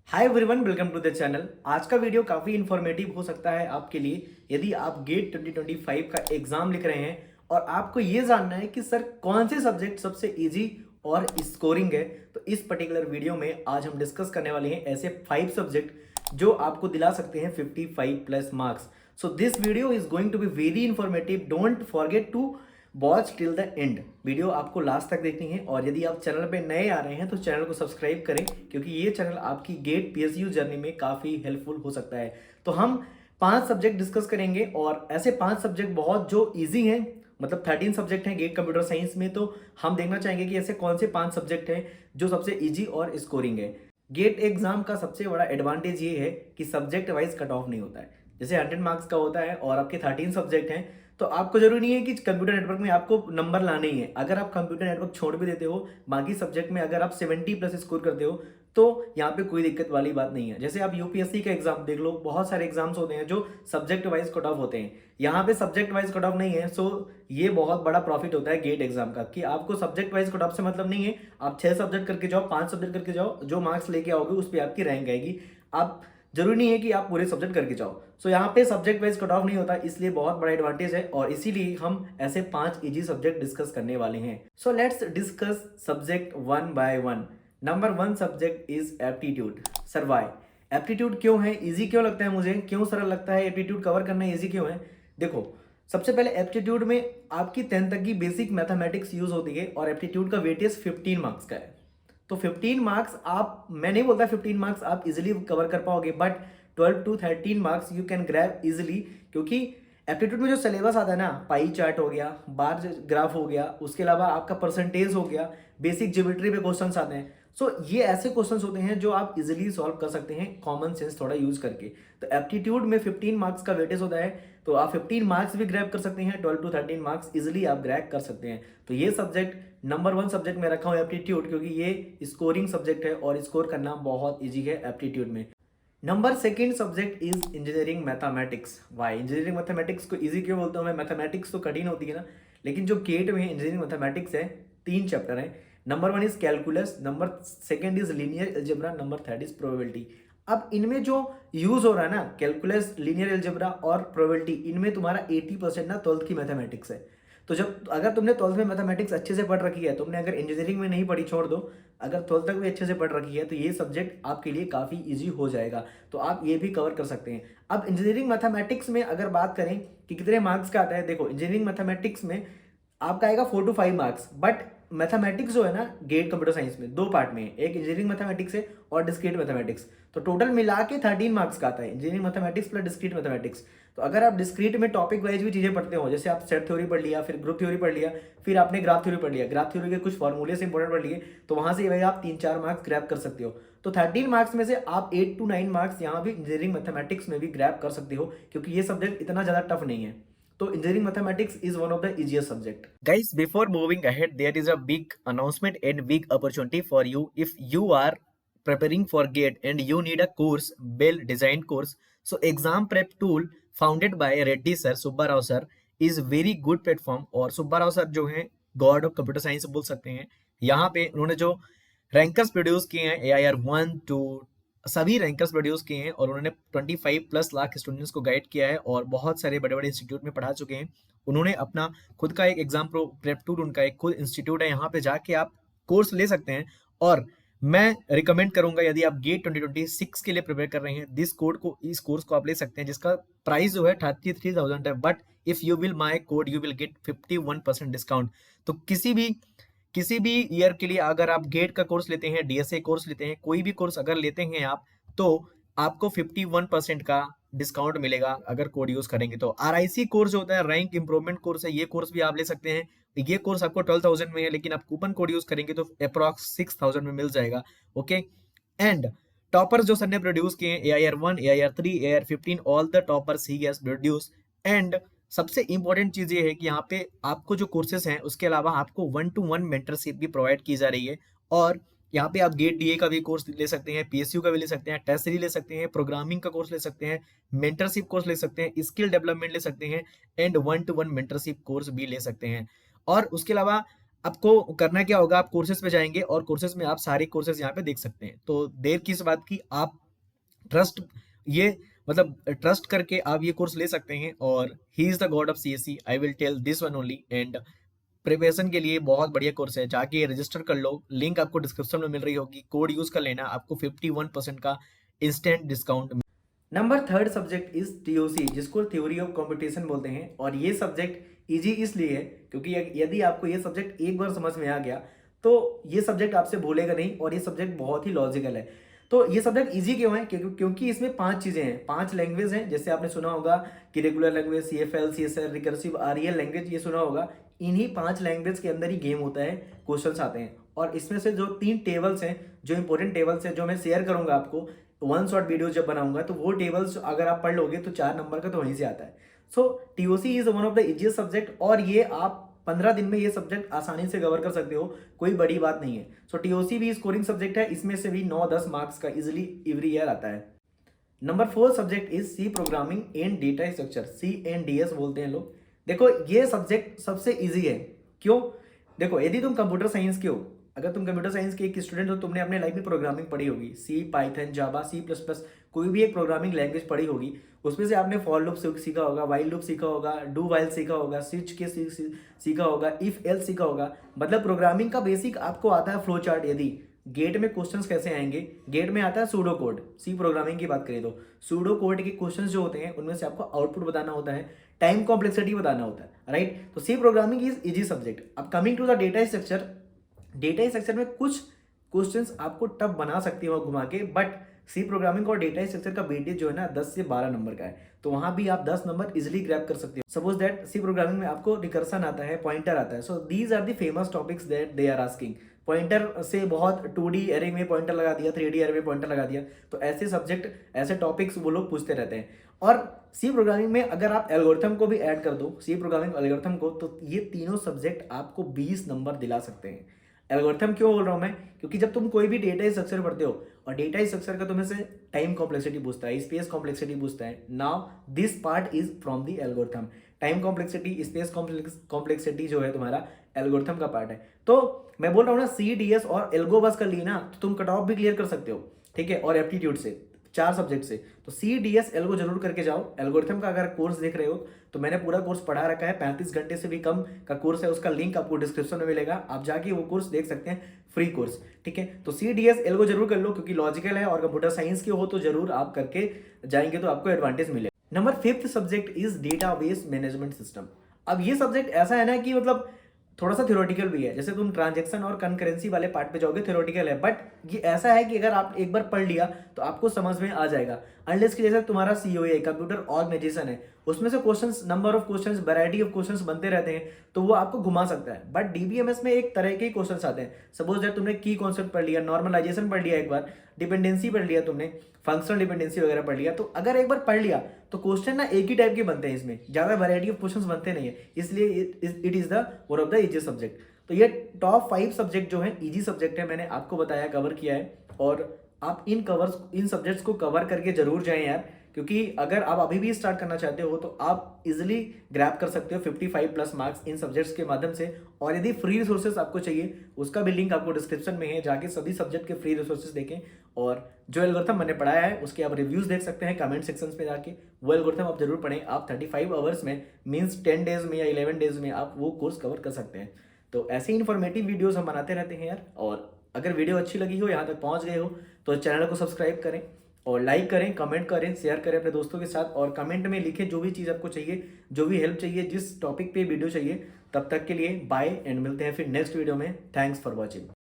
Hi everyone, welcome to the channel. आज का video काफ़ी इन्फॉर्मेटिव हो सकता है आपके लिए यदि आप गेट 2025 का एग्जाम लिख रहे हैं और आपको ये जानना है कि सर कौन से सब्जेक्ट सबसे इजी और स्कोरिंग है। तो इस पर्टिकुलर वीडियो में आज हम डिस्कस करने वाले हैं ऐसे 5 सब्जेक्ट जो आपको दिला सकते हैं 55 plus marks. So this video is going to be very informative. Don't forget to watch till the end. Video आपको लास्ट तक देखनी है और यदि आप चैनल पे नए आ रहे हैं तो चैनल को सब्सक्राइब करें क्योंकि ये चैनल आपकी गेट पीएसयू जर्नी में काफ़ी हेल्पफुल हो सकता है। तो हम 5 सब्जेक्ट डिस्कस करेंगे और ऐसे 5 सब्जेक्ट बहुत जो ईजी हैं, मतलब 13 सब्जेक्ट हैं गेट कंप्यूटर साइंस में। तो हम देखना चाहेंगे कि ऐसे कौन से 5 सब्जेक्ट हैं जो सबसे ईजी और स्कोरिंग है। गेट एग्जाम का सबसे बड़ा एडवांटेज ये है कि सब्जेक्ट वाइज कट ऑफ नहीं होता है। जैसे 100 मार्क्स का होता है और आपके 13 सब्जेक्ट हैं तो आपको जरूरी नहीं है कि कंप्यूटर नेटवर्क में आपको नंबर लाने ही है। अगर आप कंप्यूटर नेटवर्क छोड़ भी देते हो, बाकी सब्जेक्ट में अगर आप 70 प्लस स्कोर करते हो तो यहाँ पे कोई दिक्कत वाली बात नहीं है। जैसे आप यूपीएससी का एग्जाम देख लो, बहुत सारे एग्जाम्स होते हैं जो सब्जेक्ट वाइज कट ऑफ होते हैं। यहाँ पे सब्जेक्ट वाइज कट ऑफ नहीं है। सो ये बहुत बड़ा प्रॉफिट होता है गेट एग्जाम का कि आपको सब्जेक्ट वाइज कट ऑफ से मतलब नहीं है। आप 6 सब्जेक्ट करके जाओ, 5 सब्जेक्ट करके जाओ, जो मार्क्स लेके आओगे उस पर आपकी रैंक आएगी। आप जरूरी नहीं है कि आप पूरे सब्जेक्ट करके जाओ। सो यहाँ पे सब्जेक्ट वाइज कट ऑफ नहीं होता, इसलिए बहुत बड़ा एडवांटेज है और इसीलिए हम ऐसे 5 इजी सब्जेक्ट डिस्कस करने वाले हैं। So let's discuss subject one by one. Number 1 subject is aptitude. Sir why aptitude क्यों है, इजी क्यों लगता है मुझे, क्यों सरल लगता है, एप्टीट्यूड कवर करना इजी क्यों है? देखो, सबसे पहले एप्टीट्यूड में आपकी 10th तक की बेसिक मैथमेटिक्स यूज होती है और एप्टीट्यूड का वेटेज 15 मार्क्स का है। तो 15 मार्क्स आप, मैं नहीं बोलता 15 मार्क्स आप इजीली कवर कर पाओगे, but 12 to 13 marks you can grab easily. क्योंकि एप्टीट्यूड में जो सिलेबस आता है ना, पाई चार्ट हो गया, बार ग्राफ हो गया, उसके अलावा आपका परसेंटेज हो गया, बेसिक ज्योमेट्री पे क्वेश्चंस आते हैं। सो ये ऐसे क्वेश्चंस होते हैं जो आप इजीली सॉल्व कर सकते हैं कॉमन सेंस थोड़ा यूज करके। तो एप्टीट्यूड में 15 मार्क्स का वेटेज होता है, तो आप 15 मार्क्स भी ग्रैब कर सकते हैं, 12 टू 13 मार्क्स इजीली आप ग्रैब कर सकते हैं। तो ये सब्जेक्ट नंबर 1 सब्जेक्ट में रखा हूँ एप्टीट्यूड, क्योंकि ये स्कोरिंग सब्जेक्ट है और स्कोर करना बहुत ईजी है एप्टीट्यूड में। Number 2 subject is engineering mathematics. Why engineering mathematics को इजी क्यों बोलता हूँ मैं? मैथमेटिक्स तो कठिन होती है ना, लेकिन जो गेट में इंजीनियरिंग मैथमेटिक्स है 3 चैप्टर है। Number 1 is calculus, number 2 is linear algebra, number 3 is probability. अब इनमें जो यूज हो रहा है ना, कैलकुलस, लीनियर एल्जेब्रा और प्रोबेबिलिटी, इनमें तुम्हारा 80% ना 12th की मैथमेटिक्स है। तो जब अगर तुमने 12th में मैथमेटिक्स अच्छे से पढ़ रखी है, तुमने अगर इंजीनियरिंग में नहीं पढ़ी छोड़ दो, अगर 12th तक भी अच्छे से पढ़ रखी है तो ये सब्जेक्ट आपके लिए काफ़ी इजी हो जाएगा। तो आप ये भी कवर कर सकते हैं। अब इंजीनियरिंग मैथमेटिक्स में अगर बात करें कि कितने मार्क्स का आता है, देखो इंजीनियरिंग मैथमेटिक्स में आपका आएगा 4 टू 5 मार्क्स। बट मैथमेटिक्स जो है ना गेट कंप्यूटर साइंस में 2 पार्ट में है, एक इंजीनियरिंग मैथमेटिक्स है और डिस्क्रीट मैथमेटिक्स। तो टोटल मिला के 13 मार्क्स का आता है engineering mathematics plus discrete mathematics. तो अगर आप डिस्क्रीट में टॉपिक वाइज भी चीज़ें पढ़ते हो, जैसे आप सेट थ्योरी पढ़ लिया, फिर ग्रुप थ्योरी पढ़ लिया, फिर आपने ग्राफ थ्योरी पढ़ लिया, ग्राफ थ्योरी के कुछ फॉर्मूले से इंपॉर्टेंट पढ़ लिए, तो वहां से भाई आप 3-4 मार्क्स ग्रैब कर सकते हो। तो 13 मार्क्स में से आप 8 टू 9 मार्क्स यहाँ भी इंजीनियरिंग मैथमेटिक्स में भी ग्रैब कर सकते हो, क्योंकि ये सब्जेक्ट इतना ज़्यादा टफ नहीं है। तो engineering mathematics is one of the easiest subject. Guys, before moving ahead, there is a big announcement and big opportunity for you. If you are preparing for GATE and you need a course, well designed course, so exam prep tool founded by Reddy sir, Subba Rao sir, is very good platform। और Subba Rao sir जो हैं God of computer science बोल सकते हैं। यहाँ पे उन्होंने जो रैंकर्स प्रोड्यूस किए हैं, AIR 1 2 सभी रैंकर्स प्रोड्यूस किए हैं और उन्होंने 25 प्लस लाख स्टूडेंट्स को गाइड किया है और बहुत सारे बड़े बड़े इंस्टीट्यूट में पढ़ा चुके हैं। उन्होंने अपना खुद का एक एग्जाम प्रो प्रेप टूल, उनका एक खुद इंस्टीट्यूट है, यहाँ पे जाके आप कोर्स ले सकते हैं। और मैं रिकमेंड करूंगा, यदि आप गेट 2026 के लिए प्रिपेयर कर रहे हैं, इस कोर्स को आप ले सकते हैं, जिसका प्राइस जो है 33,000 है। But if you will my code you will get 51% discount. तो किसी भी ईयर के लिए अगर आप गेट का कोर्स लेते हैं, डीएसए कोर्स लेते हैं, कोई भी कोर्स अगर लेते हैं आप, तो आपको 51% का डिस्काउंट मिलेगा अगर कोड यूज करेंगे। तो आरआईसी कोर्स जो होता है, रैंक इंप्रूवमेंट कोर्स है, ये कोर्स भी आप ले सकते हैं। ये कोर्स आपको 12,000 में है, लेकिन आप कूपन कोड यूज करेंगे तो अप्रॉक्स 6,000 में मिल जाएगा। ओके, एंड टॉपर्स जो सर ने प्रोड्यूस किए हैं, AIR 1 AIR 3 AIR 15, all the toppers he has produce. And सबसे इंपॉर्टेंट चीज ये है कि यहाँ पे आपको जो कोर्सेज हैं उसके अलावा आपको 1-to-1 मेंटरशिप भी प्रोवाइड की जा रही है। और यहाँ पे आप गेट डीए का भी कोर्स ले सकते हैं, पीएसयू का भी ले सकते हैं, टेस्ट सीरीज ले सकते हैं, प्रोग्रामिंग का कोर्स ले सकते हैं, मेंटरशिप कोर्स ले सकते हैं, स्किल डेवलपमेंट ले सकते हैं, एंड 1-to-1 मेंटरशिप कोर्स भी ले सकते हैं। और उसके अलावा आपको करना क्या होगा, आप कोर्सेज पे जाएंगे और कोर्सेज में आप सारे कोर्सेज यहाँ पे देख सकते हैं। तो देर किस बात की, आप ट्रस्ट ये मतलब ट्रस्ट करके आप ये कोर्स ले सकते हैं। और he is the god of CSC, I will tell this one only. And preparation के लिए बहुत बढ़िया कोर्स है, जाके रजिस्टर कर लो, लिंक आपको डिस्क्रिप्शन में मिल रही होगी, कोड यूज कर लेना, आपको 51% का instant discount. Number third subject is TOC, जिसको थ्योरी ऑफ कंपटीशन बोलते हैं। और ये सब्जेक्ट इजी इसलिए है क्योंकि यदि आपको ये सब्जेक्ट एक बार समझ में आ गया तो ये सब्जेक्ट आपसे भूलेगा नहीं, और ये सब्जेक्ट बहुत ही लॉजिकल है। तो ये सब्जेक्ट इजी क्यों है, क्योंकि इसमें 5 चीजें हैं, 5 लैंग्वेज हैं। जैसे आपने सुना होगा कि regular language, CFL, CSL, recursive, REL language, ये सुना होगा। इन्हीं 5 लैंग्वेज के अंदर ही गेम होता है, क्वेश्चंस आते हैं। और इसमें से जो 3 टेबल्स हैं, जो इंपॉर्टेंट टेबल्स हैं, जो मैं शेयर करूंगा आपको वन शॉट वीडियो जब बनाऊंगा, तो वो टेबल्स अगर आप पढ़ लोगे तो 4 नंबर का तो वहीं से आता है। So TOC is one of the easiest subject, और ये आप 15 दिन में ये सब्जेक्ट आसानी से कवर कर सकते हो, कोई बड़ी बात नहीं है। सो टीओसी भी स्कोरिंग सब्जेक्ट है, इसमें से भी 9-10 मार्क्स का इजिली एवरी ईयर आता है। Number 4 subject is C programming and data structure, CNDS बोलते हैं लोग। देखो ये सब्जेक्ट सबसे इजी है। क्यों? देखो यदि तुम कंप्यूटर साइंस के हो, अगर तुम कंप्यूटर साइंस के एक स्टूडेंट हो, तुमने अपने लाइफ में प्रोग्रामिंग पढ़ी होगी, सी, पाइथन, जावा, C++, कोई भी एक प्रोग्रामिंग लैंग्वेज पढ़ी होगी। उसमें से आपने फॉर लूप सीखा होगा, वाइल लूप सीखा होगा, डू वाइल सीखा होगा, स्विच के सीखा होगा, इफ एल्स सीखा होगा। मतलब प्रोग्रामिंग का बेसिक आपको आता है, फ्लो चार्ट। यदि गेट में क्वेश्चंस कैसे आएंगे, गेट में आता है सूडो कोड, सी प्रोग्रामिंग की बात करें तो सूडो कोड के क्वेश्चंस जो होते हैं उनमें से आपको आउटपुट बताना होता है, टाइम कॉम्प्लेक्सिटी बताना होता है, राइट। तो C programming is easy subject. अब coming to the data structure, data structure में कुछ क्वेश्चंस आपको टफ बना सकती हो घुमा के, बट सी प्रोग्रामिंग और डेटा स्ट्रक्चर का वेटेज जो है ना 10 से 12 नंबर का है, तो वहां भी आप 10 नंबर इजिली ग्रैब कर सकते हो। सपोज दैट सी प्रोग्रामिंग में आपको रिकर्सन आता है, पॉइंटर आता है। So these are the famous topics that they are asking. Pointer से बहुत 2D एरे में पॉइंटर लगा दिया, 3D एरे में पॉइंटर लगा दिया, तो ऐसे सब्जेक्ट, ऐसे टॉपिक्स वो लोग पूछते रहते हैं। और सी प्रोग्रामिंग में अगर आप एल्गोरिथम को भी ऐड कर दो, सी प्रोग्रामिंग एल्गोरिथम को, तो ये तीनों सब्जेक्ट आपको 20 नंबर दिला सकते हैं। एल्गोरिथम क्यों बोल रहा हूं मैं, क्योंकि जब तुम कोई भी डेटा स्ट्रक्चर पढ़ते हो और डेटा स्ट्रक्चर का तुम्हें से टाइम कॉम्प्लेक्सिटी पूछता है, स्पेस कॉम्प्लेक्सिटी पूछता है, now this part is from the algorithm. Time complexity, space complexity जो है तुम्हारा एल्गोरिथम का पार्ट है। तो मैं बोल रहा हूँ ना, CDS और एल्गो बस कर ली ना तो तुम कट ऑफ भी क्लियर कर सकते हो, ठीक है। और एप्टीट्यूड से 4 सब्जेक्ट से, तो CDS एल्गो जरूर करके जाओ। एल्गोरिथम का अगर कोर्स देख रहे हो तो मैंने पूरा कोर्स पढ़ा रखा है, 35 घंटे से भी कम का कोर्स है, उसका लिंक आपको डिस्क्रिप्शन में मिलेगा, आप जाके वो कोर्स देख सकते हैं, फ्री कोर्स, ठीक है। तो CDS एल्गो जरूर कर लो, क्योंकि लॉजिकल है और कंप्यूटर साइंस के हो तो जरूर आप करके जाएंगे तो आपको एडवांटेज मिलेगा। Number 5 subject is database management system. अब ये सब्जेक्ट ऐसा है ना कि मतलब थोड़ा सा थ्योरेटिकल भी है, जैसे तुम ट्रांजैक्शन और कंकरेंसी वाले पार्ट पे जाओगे, थ्योरेटिकल है, बट ये ऐसा है कि अगर आप एक बार पढ़ लिया तो आपको समझ में आ जाएगा। अनलेस कि जैसे तुम्हारा COA कंप्यूटर ऑर्गेनाइजेशन है, उसमें से questions, number of questions, variety of questions बनते रहते हैं, तो वो आपको घुमा सकता है। बट DBMS में एक तरह के ही क्वेश्चंस आते हैं। सपोज दैट तुमने की कॉन्सेप्ट पढ़ लिया, नॉर्मलाइजेशन पढ़ लिया, एक बार डिपेंडेंसी पढ़ लिया तुमने, फंक्शनल डिपेंडेंसी वगैरह पढ़ लिया, तो अगर एक बार पढ़ लिया तो क्वेश्चन ना एक ही टाइप के बनते हैं, इसमें ज्यादा वैरायटी ऑफ क्वेश्चंस बनते नहीं है, इसलिए it is the one of the easy subject. तो ये टॉप 5 सब्जेक्ट जो है इजी सब्जेक्ट है, मैंने आपको बताया, कवर किया है। और आप इन सब्जेक्ट्स को कवर करके जरूर जाएं यार, क्योंकि अगर आप अभी भी स्टार्ट करना चाहते हो तो आप इजिली ग्रैब कर सकते हो 55+ मार्क्स इन सब्जेक्ट्स के माध्यम से। और यदि फ्री रिसोर्सेज आपको चाहिए, उसका भी लिंक आपको डिस्क्रिप्शन में है, जाके सभी सब्जेक्ट के फ्री रिसोर्सेज देखें। और जो एल्गोरिथम मैंने पढ़ाया है उसके आप रिव्यूज देख सकते हैं कमेंट सेक्शन में जाके, वो एल्गोरिथम आप जरूर पढ़ें। आप 35 आवर्स में, मीन्स 10 डेज में या 11 डेज में आप वो कोर्स कवर कर सकते हैं। तो ऐसे इन्फॉर्मेटिव वीडियोस हम बनाते रहते हैं यार। और अगर वीडियो अच्छी लगी हो, यहाँ तक पहुँच गए हो, तो चैनल को सब्सक्राइब करें और लाइक करें, कमेंट करें, शेयर करें अपने दोस्तों के साथ, और कमेंट में लिखें जो भी चीज़ आपको चाहिए, जो भी हेल्प चाहिए, जिस टॉपिक पे वीडियो चाहिए। तब तक के लिए बाय एंड मिलते हैं फिर नेक्स्ट वीडियो में। Thanks for watching.